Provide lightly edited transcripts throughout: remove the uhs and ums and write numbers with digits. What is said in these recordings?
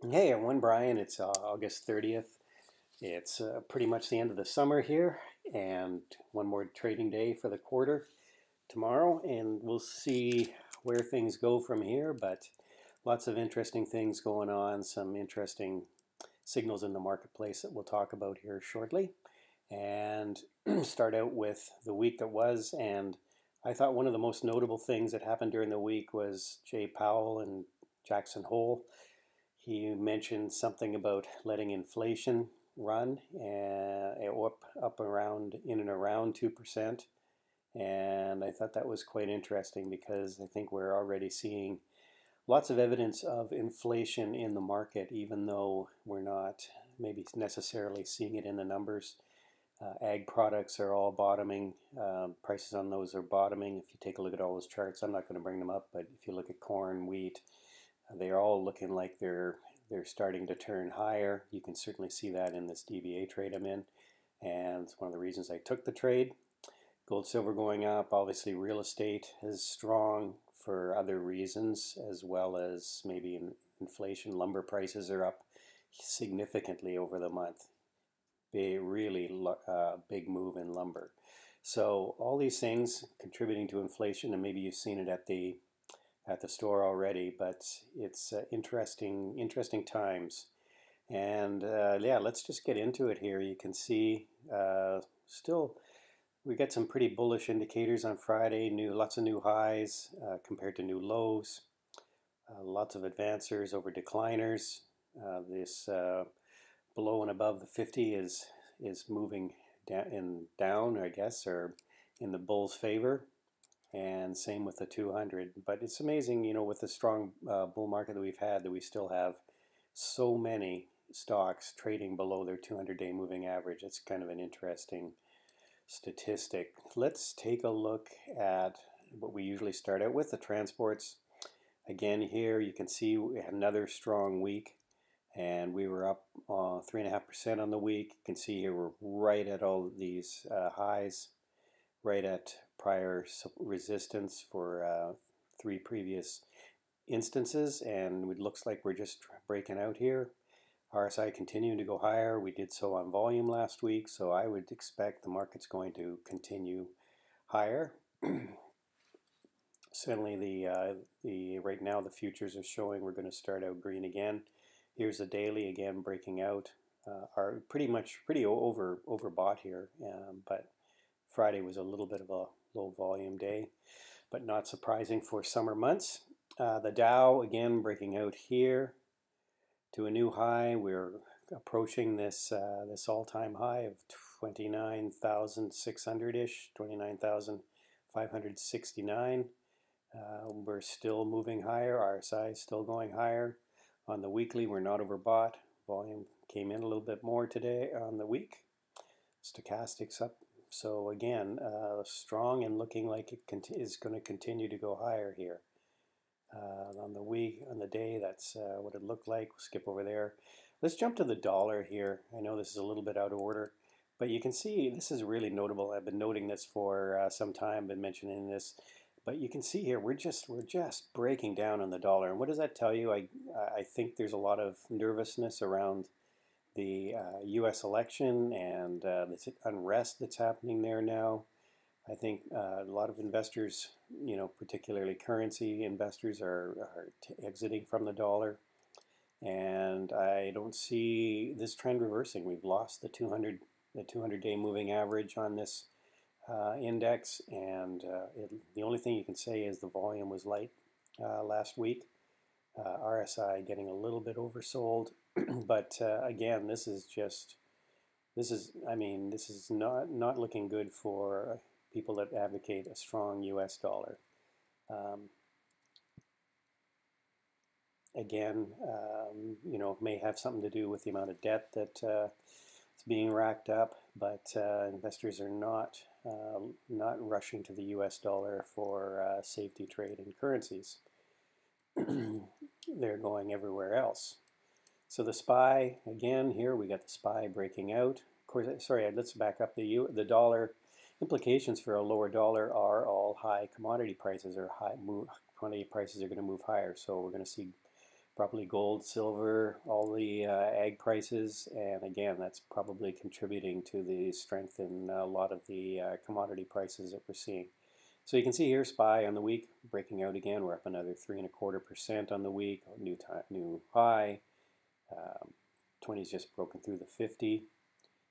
Hey everyone, Brian. It's August 30th. It's pretty much the end of the summer here, and one more trading day for the quarter tomorrow, and we'll see where things go from here. But lots of interesting things going on, some interesting signals in the marketplace that we'll talk about here shortly. And start out with the week that was, and I thought one of the most notable things that happened during the week was Jay Powell and Jackson Hole. He mentioned something about letting inflation run up around in and around 2%. And I thought that was quite interesting because I think we're already seeing lots of evidence of inflation in the market, even though we're not maybe necessarily seeing it in the numbers. Ag products are all bottoming. Prices on those are bottoming. If you take a look at all those charts, I'm not going to bring them up, but if you look at corn, wheat, they're all looking like they're starting to turn higher. You can certainly see that in this DVA trade I'm in, and it's one of the reasons I took the trade. Gold, silver going up. Obviously, real estate is strong for other reasons, as well as maybe inflation. Lumber prices are up significantly over the month. Really big move in lumber. So all these things contributing to inflation, and maybe you've seen it at the store already, but it's interesting times. And yeah, let's just get into it here. You can see still we got some pretty bullish indicators on Friday. Lots of new highs compared to new lows. Lots of advancers over decliners. This below and above the 50 is moving down, I guess, or in the bull's favor, and same with the 200. But it's amazing, with the strong bull market that we've had, that we still have so many stocks trading below their 200-day moving average. It's kind of an interesting statistic. Let's take a look at what we usually start out with, the transports. Again, here you can see we had another strong week, and we were up 3.5% on the week. You can see here we're right at all these highs, right at prior resistance for three previous instances, and it looks like we're just breaking out here. RSI continuing to go higher. We did so on volume last week, so I would expect the market's going to continue higher. Certainly, the right now the futures are showing we're going to start out green again. Here's the daily again breaking out. Are pretty overbought here, but Friday was a little bit of a low volume day, but not surprising for summer months. The Dow again breaking out here to a new high. We're approaching this all-time high of 29,600-ish, 29,569. We're still moving higher. RSI is still going higher. On the weekly, we're not overbought. Volume came in a little bit more today on the week. Stochastics up. So again, strong and looking like it is going to continue to go higher here. On the day, that's what it looked like. We'll skip over there. Let's jump to the dollar here. I know this is a little bit out of order, but you can see this is really notable. I've been noting this for some time, been mentioning this, but you can see here we're just breaking down on the dollar. And what does that tell you? I think there's a lot of nervousness around the U.S. election and this unrest that's happening there now. I think a lot of investors, particularly currency investors, are exiting from the dollar. And I don't see this trend reversing. We've lost the 200-day moving average on this index, and the only thing you can say is the volume was light last week. RSI getting a little bit oversold, but again, this is not looking good for people that advocate a strong U.S. dollar. Again, may have something to do with the amount of debt that is being racked up, but investors are not rushing to the U.S. dollar for safety trade in currencies. They're going everywhere else. So the SPY, again, here we got the SPY breaking out. Of course, sorry, let's back up. The dollar implications for a lower dollar are all high commodity prices, or commodity prices are going to move higher. So we're going to see probably gold, silver, all the ag prices, and again, that's probably contributing to the strength in a lot of the commodity prices that we're seeing. So you can see here SPY on the week breaking out again. We're up another 3.25% on the week, new high. 20's just broken through the 50.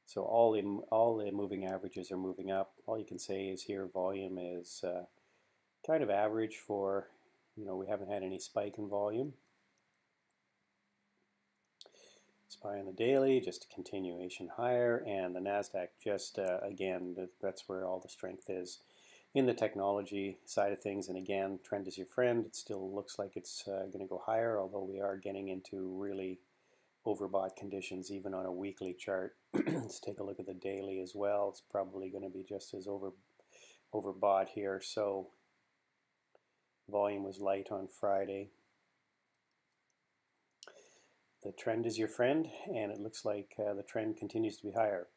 So all the moving averages are moving up. All you can say is here volume is kind of average for, we haven't had any spike in volume. SPY on the daily, just a continuation higher, and the NASDAQ just, again, that's where all the strength is in the technology side of things. And again, trend is your friend. It still looks like it's going to go higher, although we are getting into really overbought conditions even on a weekly chart. Let's take a look at the daily as well. It's probably going to be just as overbought here. So volume was light on Friday. The trend is your friend, and it looks like the trend continues to be higher.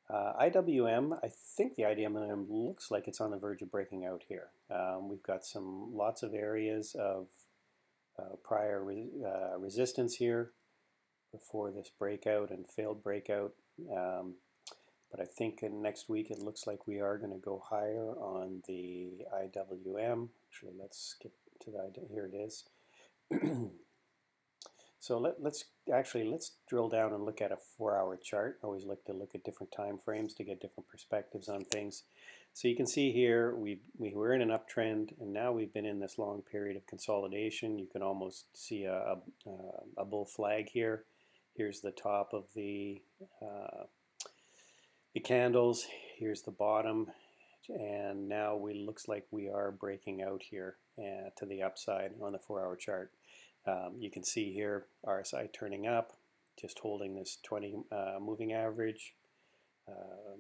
IWM, I think the IWM looks like it's on the verge of breaking out here. We've got lots of areas of prior resistance here before this breakout and failed breakout. But I think next week it looks like we are going to go higher on the IWM. Actually, let's skip to here it is. So let's drill down and look at a 4-hour chart. I always like to look at different time frames to get different perspectives on things. So you can see here we were in an uptrend, and now we've been in this long period of consolidation. You can almost see a bull flag here. Here's the top of the candles. Here's the bottom, and now looks like we are breaking out here to the upside on the 4-hour chart. You can see here RSI turning up, just holding this 20 moving average.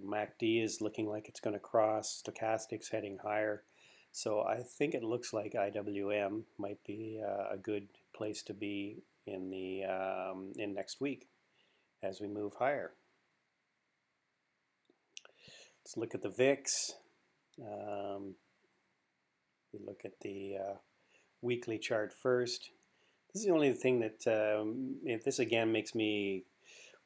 MACD is looking like it's going to cross. Stochastics heading higher. So I think it looks like IWM might be a good place to be in the in next week as we move higher. Let's look at the VIX. We look at the weekly chart first. This is the only thing that this again makes me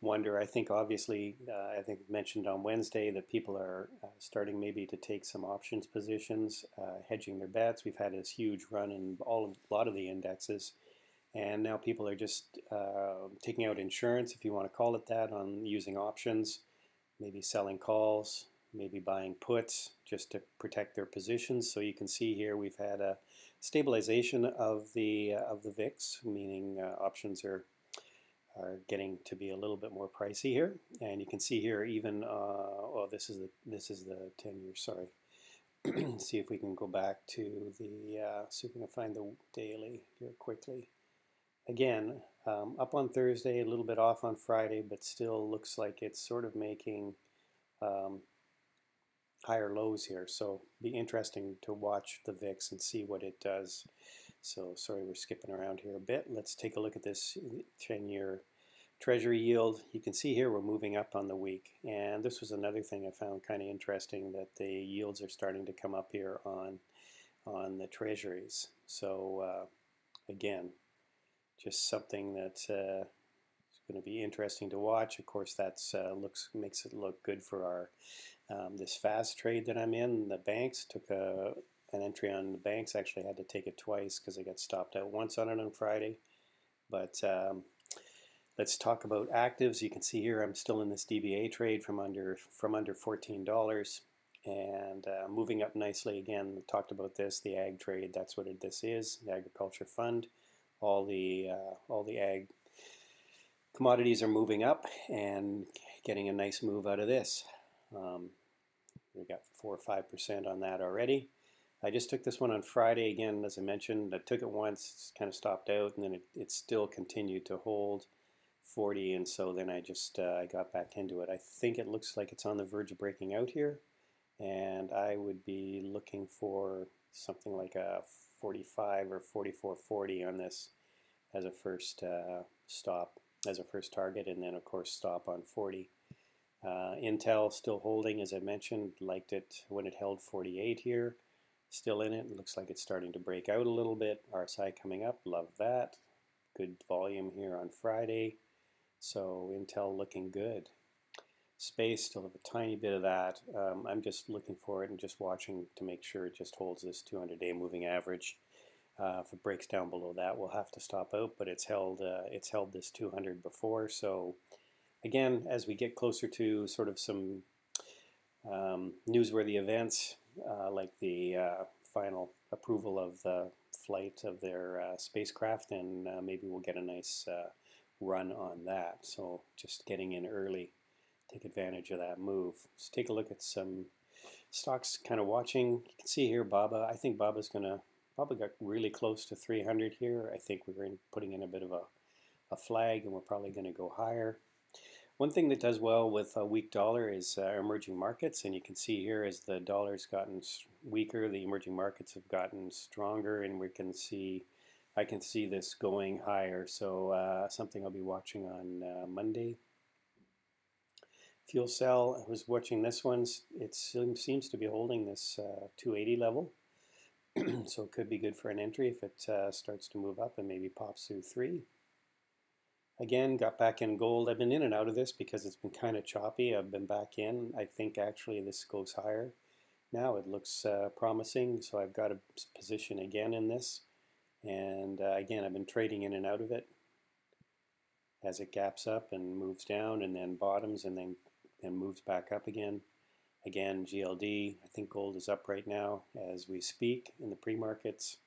wonder. I think obviously, I think mentioned on Wednesday that people are starting maybe to take some options positions, hedging their bets. We've had this huge run in a lot of the indexes, and now people are just taking out insurance, if you want to call it that, on using options, maybe selling calls, maybe buying puts just to protect their positions. So you can see here we've had a stabilization of the VIX, meaning options are getting to be a little bit more pricey here. And you can see here even this is the 10-year. Sorry. See if we can go back to the see if we can find the daily here quickly. Again, up on Thursday, a little bit off on Friday, but still looks like it's sort of making higher lows here. So be interesting to watch the VIX and see what it does. So sorry, we're skipping around here a bit. Let's take a look at this 10-year Treasury yield. You can see here we're moving up on the week, and this was another thing I found kind of interesting, that the yields are starting to come up here on the Treasuries. So again, just something that's going to be interesting to watch. Of course, that's makes it look good for our this fast trade that I'm in. The banks took an entry on the banks. Actually had to take it twice because I got stopped out once on it on Friday. But let's talk about actives. You can see here I'm still in this DBA trade from under $14 and moving up nicely. Again, we talked about this, the ag trade. That's what this is, the agriculture fund. All the ag commodities are moving up and getting a nice move out of this. We got 4 or 5% on that already. I just took this one on Friday. Again, as I mentioned, I took it once, kind of stopped out, and then it still continued to hold 40, and so then I just I got back into it. I think it looks like it's on the verge of breaking out here, and I would be looking for something like a 45 or 44.40 on this as a first stop, as a first target, and then of course stop on 40. Intel still holding, as I mentioned. Liked it when it held 48 here. Still in it. Looks like it's starting to break out a little bit. RSI coming up. Love that. good volume here on Friday. So Intel looking good. Space still have a tiny bit of that. I'm just looking for it and just watching to make sure it just holds this 200-day moving average. If it breaks down below that, we'll have to stop out, but it's held this 200 before. So again, as we get closer to sort of some newsworthy events, like the final approval of the flight of their spacecraft, and maybe we'll get a nice run on that. So just getting in early, take advantage of that move. Let's take a look at some stocks kind of watching. You can see here BABA. I think BABA got really close to 300 here. I think we're putting in a bit of a flag, and we're probably going to go higher. One thing that does well with a weak dollar is emerging markets, and you can see here as the dollar's gotten weaker, the emerging markets have gotten stronger, and I can see this going higher. So something I'll be watching on Monday. Fuel cell, I was watching this one. It seems to be holding this 280 level. So it could be good for an entry if it starts to move up and maybe pops through 3. Again, got back in gold. I've been in and out of this because it's been kind of choppy. I've been back in. I think actually this goes higher. Now it looks promising, so I've got a position again in this. And again, I've been trading in and out of it as it gaps up and moves down and then bottoms and then moves back up again. Again, GLD, I think gold is up right now as we speak in the pre-markets.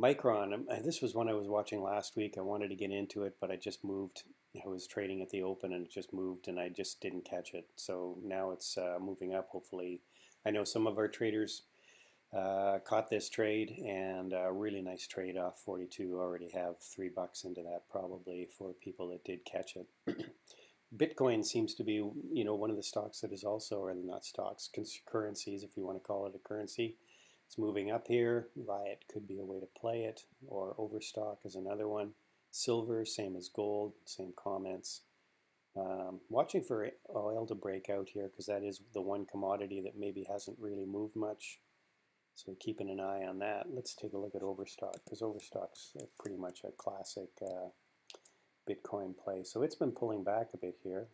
Micron, this was one I was watching last week. I wanted to get into it, but I just moved. I was trading at the open and it just moved and I just didn't catch it. So now it's moving up, hopefully. I know some of our traders caught this trade, and a really nice trade off 42. Already have $3 into that probably for people that did catch it. Bitcoin seems to be, one of the stocks that is also, or not stocks, currencies, if you want to call it a currency. It's moving up here. Riot could be a way to play it, or Overstock is another one. Silver, same as gold, same comments. Watching for oil to break out here because that is the one commodity that maybe hasn't really moved much. So keeping an eye on that. Let's take a look at Overstock because Overstock's pretty much a classic Bitcoin play. So it's been pulling back a bit here.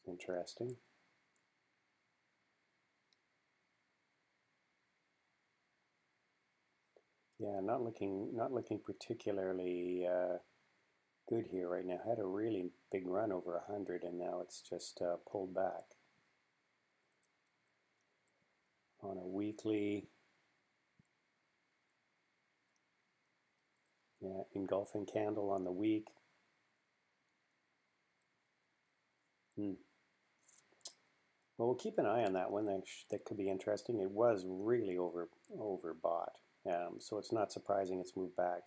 Interesting. Yeah, not looking particularly good here right now. Had a really big run over 100, and now it's just pulled back. On a weekly, yeah, engulfing candle on the week. Well, we'll keep an eye on that one. That could be interesting. It was really overbought, so it's not surprising it's moved back.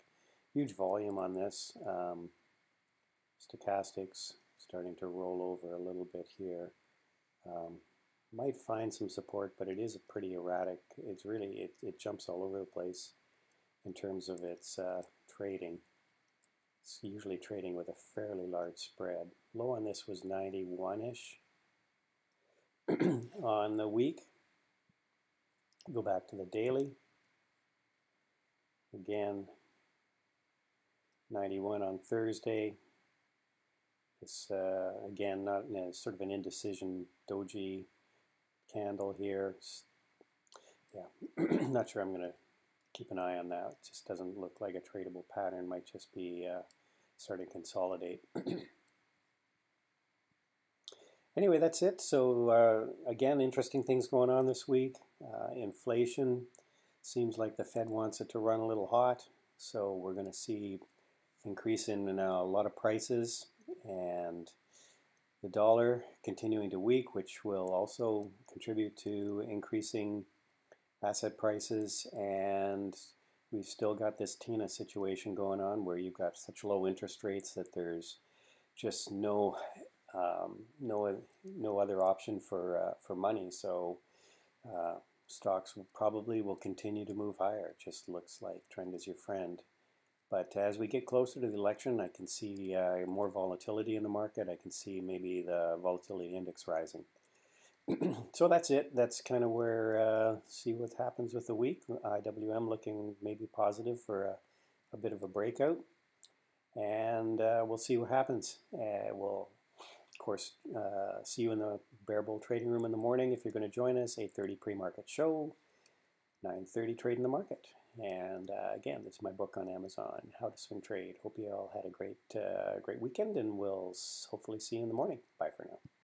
Huge volume on this. Stochastics starting to roll over a little bit here. Might find some support, but it is pretty erratic. It's really, it jumps all over the place in terms of its trading. It's usually trading with a fairly large spread. Low on this was 91-ish. On the week, go back to the daily. Again, 91 on Thursday. It's again not in a sort of an indecision doji candle here. Yeah, not sure I'm going to keep an eye on that. It just doesn't look like a tradable pattern. Might just be starting to consolidate. Anyway, that's it. So again, interesting things going on this week. Inflation seems like the Fed wants it to run a little hot. So we're going to see increase in a lot of prices, and the dollar continuing to weak, which will also contribute to increasing asset prices. And we've still got this TINA situation going on where you've got such low interest rates that there's just no other option for money. So stocks probably will continue to move higher. It just looks like trend is your friend. But as we get closer to the election, I can see more volatility in the market. I can see maybe the volatility index rising. So that's it. That's kind of where, see what happens with the week. IWM looking maybe positive for a bit of a breakout. and we'll see what happens. We'll, of course, see you in the Bear Bull trading room in the morning if you're going to join us. 8:30 pre-market show, 9:30 trade in the market. And again, this is my book on Amazon, How to Swing Trade. Hope you all had a great weekend, and we'll hopefully see you in the morning. Bye for now.